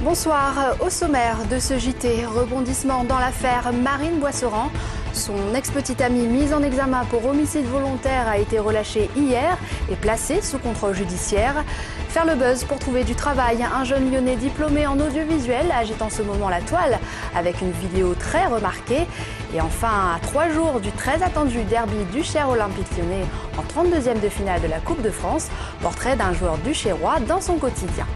Bonsoir. Au sommaire de ce JT, rebondissement dans l'affaire Marine Boisseran. Son ex-petite amie mise en examen pour homicide volontaire a été relâchée hier et placée sous contrôle judiciaire. Faire le buzz pour trouver du travail. Un jeune Lyonnais diplômé en audiovisuel agite en ce moment la toile avec une vidéo très remarquée. Et enfin, à 3 jours du très attendu derby du Cher Olympique Lyonnais en 32e de finale de la Coupe de France, portrait d'un joueur du Chérois dans son quotidien.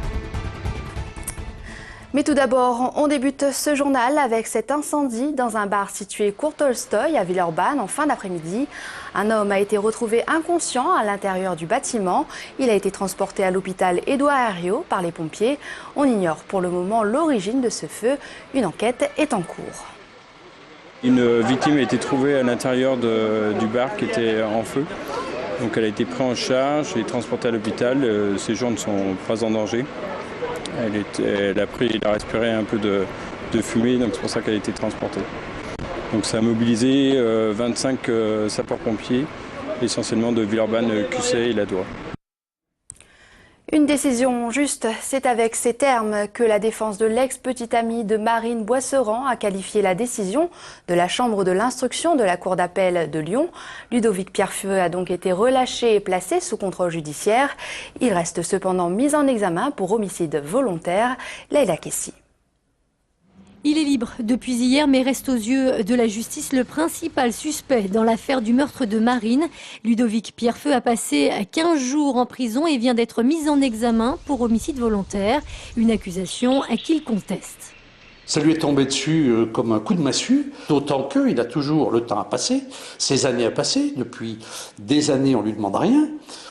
Mais tout d'abord, on débute ce journal avec cet incendie dans un bar situé cours Tolstoï à Villeurbanne en fin d'après-midi. Un homme a été retrouvé inconscient à l'intérieur du bâtiment. Il a été transporté à l'hôpital Édouard Herriot par les pompiers. On ignore pour le moment l'origine de ce feu. Une enquête est en cours. Une victime a été trouvée à l'intérieur du bar qui était en feu. Donc elle a été prise en charge et transportée à l'hôpital. Ces gens ne sont pas en danger. Elle a respiré un peu de fumée, donc c'est pour ça qu'elle a été transportée. Donc ça a mobilisé 25 sapeurs-pompiers, essentiellement de Villeurbanne, Cussey et Ladois. Une décision juste, c'est avec ces termes que la défense de l'ex-petite amie de Marine Boisseran a qualifié la décision de la chambre de l'instruction de la cour d'appel de Lyon. Ludovic Pierrefeu a donc été relâché et placé sous contrôle judiciaire. Il reste cependant mis en examen pour homicide volontaire. Leïla Kessi. Il est libre depuis hier, mais reste aux yeux de la justice le principal suspect dans l'affaire du meurtre de Marine. Ludovic Pierrefeu a passé 15 jours en prison et vient d'être mis en examen pour homicide volontaire, une accusation qu'il conteste. Ça lui est tombé dessus comme un coup de massue, d'autant qu'il a toujours le temps à passer, ces années à passer. Depuis des années, on ne lui demande rien,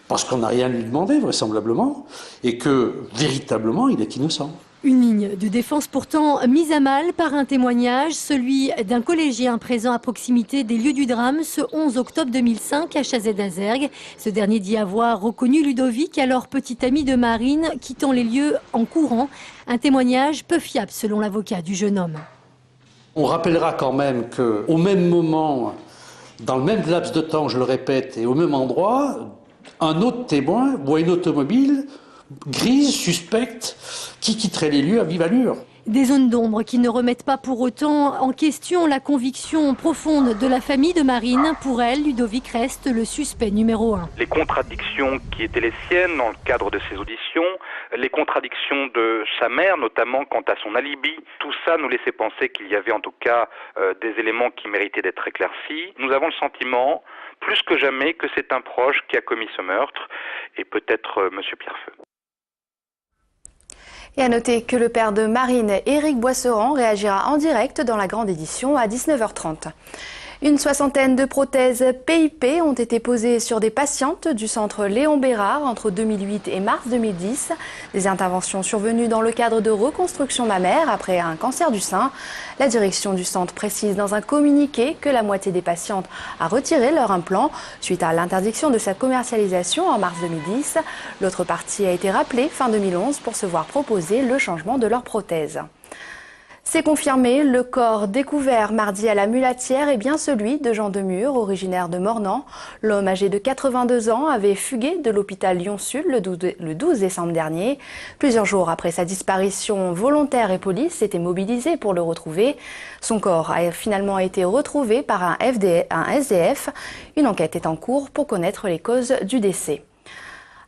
parce qu'on n'a rien à lui demander, vraisemblablement, et que, véritablement, il est innocent. Une ligne de défense pourtant mise à mal par un témoignage, celui d'un collégien présent à proximité des lieux du drame ce 11 octobre 2005 à Chazé-d'Azergues. Ce dernier dit avoir reconnu Ludovic, alors petit ami de Marine, quittant les lieux en courant. Un témoignage peu fiable selon l'avocat du jeune homme. On rappellera quand même qu'au même moment, dans le même laps de temps, je le répète, et au même endroit, un autre témoin voit une automobile grise, suspecte, qui quitterait les lieux à vive allure. Des zones d'ombre qui ne remettent pas pour autant en question la conviction profonde de la famille de Marine. Pour elle, Ludovic reste le suspect numéro 1. Les contradictions qui étaient les siennes dans le cadre de ces auditions, les contradictions de sa mère, notamment quant à son alibi, tout ça nous laissait penser qu'il y avait en tout cas des éléments qui méritaient d'être éclaircis. Nous avons le sentiment, plus que jamais, que c'est un proche qui a commis ce meurtre, et peut-être Monsieur Pierrefeu. Et à noter que le père de Marine, Éric Boisseran, réagira en direct dans la grande édition à 19h30. Une soixantaine de prothèses PIP ont été posées sur des patientes du centre Léon Bérard entre 2008 et mars 2010. Des interventions survenues dans le cadre de reconstruction mammaire après un cancer du sein. La direction du centre précise dans un communiqué que la moitié des patientes a retiré leur implant suite à l'interdiction de sa commercialisation en mars 2010. L'autre partie a été rappelée fin 2011 pour se voir proposer le changement de leur prothèse. C'est confirmé, le corps découvert mardi à la Mulatière est bien celui de Jean Demure, originaire de Mornan. L'homme âgé de 82 ans avait fugué de l'hôpital Lyon-Sud le 12 décembre dernier. Plusieurs jours après sa disparition, volontaires et police s'étaient mobilisés pour le retrouver. Son corps a finalement été retrouvé par un SDF. Une enquête est en cours pour connaître les causes du décès.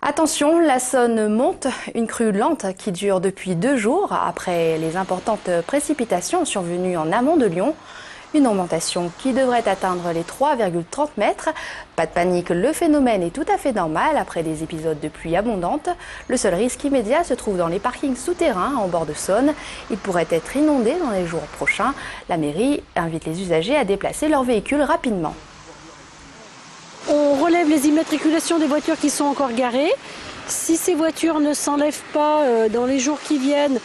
Attention, la Saône monte, une crue lente qui dure depuis 2 jours après les importantes précipitations survenues en amont de Lyon. Une augmentation qui devrait atteindre les 3,30 mètres. Pas de panique, le phénomène est tout à fait normal après des épisodes de pluie abondante. Le seul risque immédiat se trouve dans les parkings souterrains en bord de Saône. Ils pourraient être inondés dans les jours prochains. La mairie invite les usagers à déplacer leurs véhicules rapidement. On relève les immatriculations des voitures qui sont encore garées. Si ces voitures ne s'enlèvent pas dans les jours qui viennent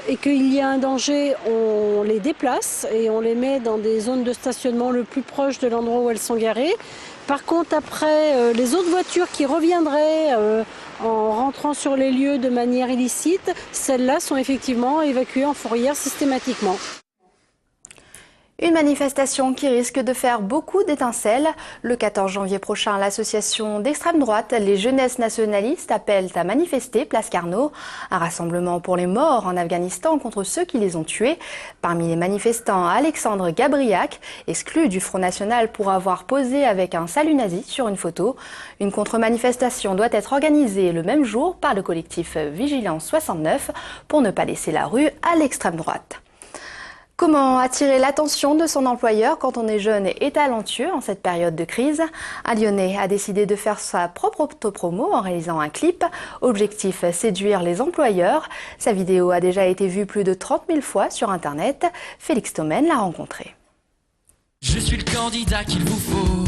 et qu'il y a un danger, on les déplace et on les met dans des zones de stationnement le plus proche de l'endroit où elles sont garées. Par contre, après, les autres voitures qui reviendraient en rentrant sur les lieux de manière illicite, celles-là sont effectivement évacuées en fourrière systématiquement. Une manifestation qui risque de faire beaucoup d'étincelles. Le 14 janvier prochain, l'association d'extrême droite, les Jeunesses nationalistes, appellent à manifester place Carnot. Un rassemblement pour les morts en Afghanistan contre ceux qui les ont tués. Parmi les manifestants, Alexandre Gabriac, exclu du Front National pour avoir posé avec un salut nazi sur une photo. Une contre-manifestation doit être organisée le même jour par le collectif Vigilance 69 pour ne pas laisser la rue à l'extrême droite. Comment attirer l'attention de son employeur quand on est jeune et talentueux en cette période de crise? Un Lyonnais a décidé de faire sa propre autopromo en réalisant un clip. Objectif, séduire les employeurs. Sa vidéo a déjà été vue plus de 30 000 fois sur Internet. Félix Thomen l'a rencontré. Je suis le candidat qu'il vous faut.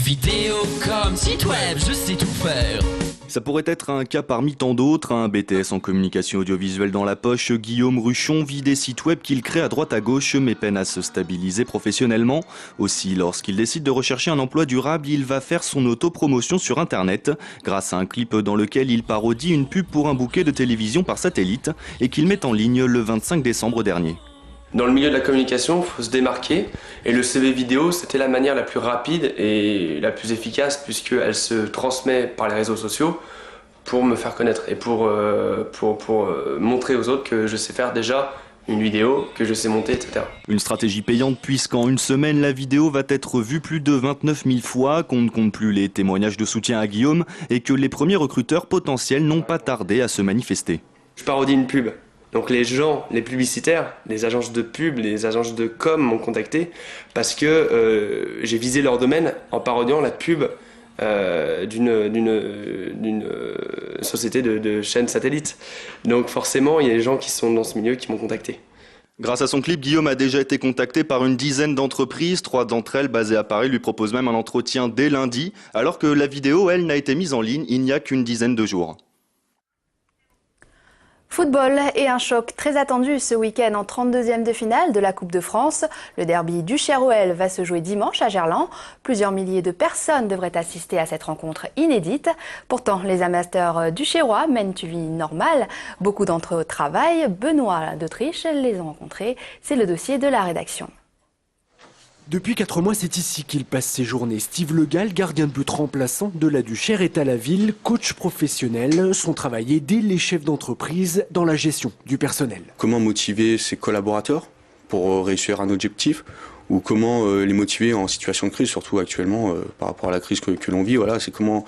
Vidéo comme site web, je sais tout faire. Ça pourrait être un cas parmi tant d'autres. Un BTS en communication audiovisuelle dans la poche, Guillaume Ruchon vit des sites web qu'il crée à droite à gauche mais peine à se stabiliser professionnellement. Aussi, lorsqu'il décide de rechercher un emploi durable, il va faire son autopromotion sur Internet grâce à un clip dans lequel il parodie une pub pour un bouquet de télévision par satellite et qu'il met en ligne le 25 décembre dernier. Dans le milieu de la communication, il faut se démarquer et le CV vidéo, c'était la manière la plus rapide et la plus efficace puisqu'elle se transmet par les réseaux sociaux pour me faire connaître et pour montrer aux autres que je sais faire déjà une vidéo, que je sais monter, etc. Une stratégie payante puisqu'en une semaine, la vidéo va être vue plus de 29 000 fois, qu'on ne compte plus les témoignages de soutien à Guillaume et que les premiers recruteurs potentiels n'ont pas tardé à se manifester. Je parodie une pub. Donc les gens, les publicitaires, les agences de pub, les agences de com m'ont contacté parce que j'ai visé leur domaine en parodiant la pub d'une société de chaînes satellites. Donc forcément, il y a des gens qui sont dans ce milieu qui m'ont contacté. Grâce à son clip, Guillaume a déjà été contacté par une dizaine d'entreprises. 3 d'entre elles, basées à Paris, lui proposent même un entretien dès lundi, alors que la vidéo, elle, n'a été mise en ligne il n'y a qu'une dizaine de jours. Football et un choc très attendu ce week-end en 32e de finale de la Coupe de France. Le derby du Cher-OL va se jouer dimanche à Gerland. Plusieurs milliers de personnes devraient assister à cette rencontre inédite. Pourtant, les amateurs du Chérois mènent une vie normale. Beaucoup d'entre eux travaillent. Benoît d'Autriche les a rencontrés. C'est le dossier de la rédaction. Depuis 4 mois, c'est ici qu'il passe ses journées. Steve Le Gall, gardien de but remplaçant de la Duchère, est à la ville, coach professionnel. Son travail aider les chefs d'entreprise dans la gestion du personnel. Comment motiver ses collaborateurs pour réussir un objectif ou comment les motiver en situation de crise, surtout actuellement par rapport à la crise que l'on vit. Voilà, c'est comment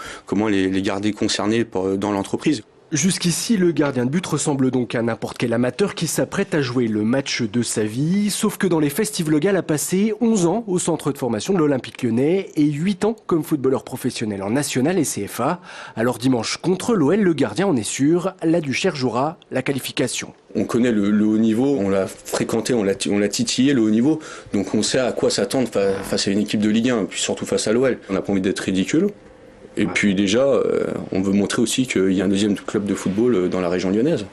les garder concernés dans l'entreprise. Jusqu'ici, le gardien de but ressemble donc à n'importe quel amateur qui s'apprête à jouer le match de sa vie. Sauf que dans les faits, Steve Le Gall a passé 11 ans au centre de formation de l'Olympique Lyonnais et 8 ans comme footballeur professionnel en National et CFA. Alors dimanche contre l'OL, le gardien en est sûr, la Duchère jouera la qualification. On connaît le haut niveau, on l'a fréquenté, on l'a titillé le haut niveau. Donc on sait à quoi s'attendre face à une équipe de Ligue 1, puis surtout face à l'OL. On n'a pas envie d'être ridicule. Et puis déjà, on veut montrer aussi qu'il y a un deuxième club de football dans la région lyonnaise.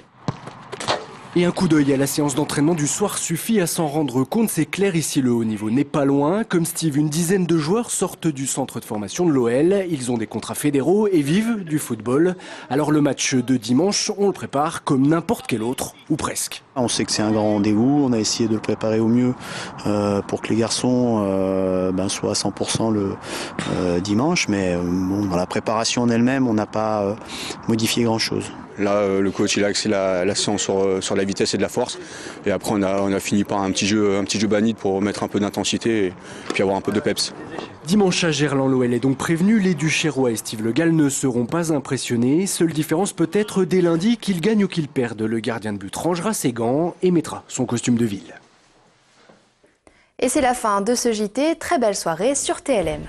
Et un coup d'œil à la séance d'entraînement du soir suffit à s'en rendre compte. C'est clair, ici le haut niveau n'est pas loin. Comme Steve, une dizaine de joueurs sortent du centre de formation de l'OL. Ils ont des contrats fédéraux et vivent du football. Alors le match de dimanche, on le prépare comme n'importe quel autre, ou presque. On sait que c'est un grand rendez-vous. On a essayé de le préparer au mieux pour que les garçons soient à 100% le dimanche. Mais dans la préparation en elle-même, on n'a pas modifié grand-chose. Là, le coach il a axé la séance sur la vitesse et de la force. Et après, on a fini par un petit jeu banide pour mettre un peu d'intensité et puis avoir un peu de peps. Dimanche à Gerland, l'OL est donc prévenu. Les Duchérois et Steve Le Gall ne seront pas impressionnés. Seule différence peut-être dès lundi, qu'il gagne ou qu'il perde. Le gardien de but rangera ses gants et mettra son costume de ville. Et c'est la fin de ce JT. Très belle soirée sur TLM.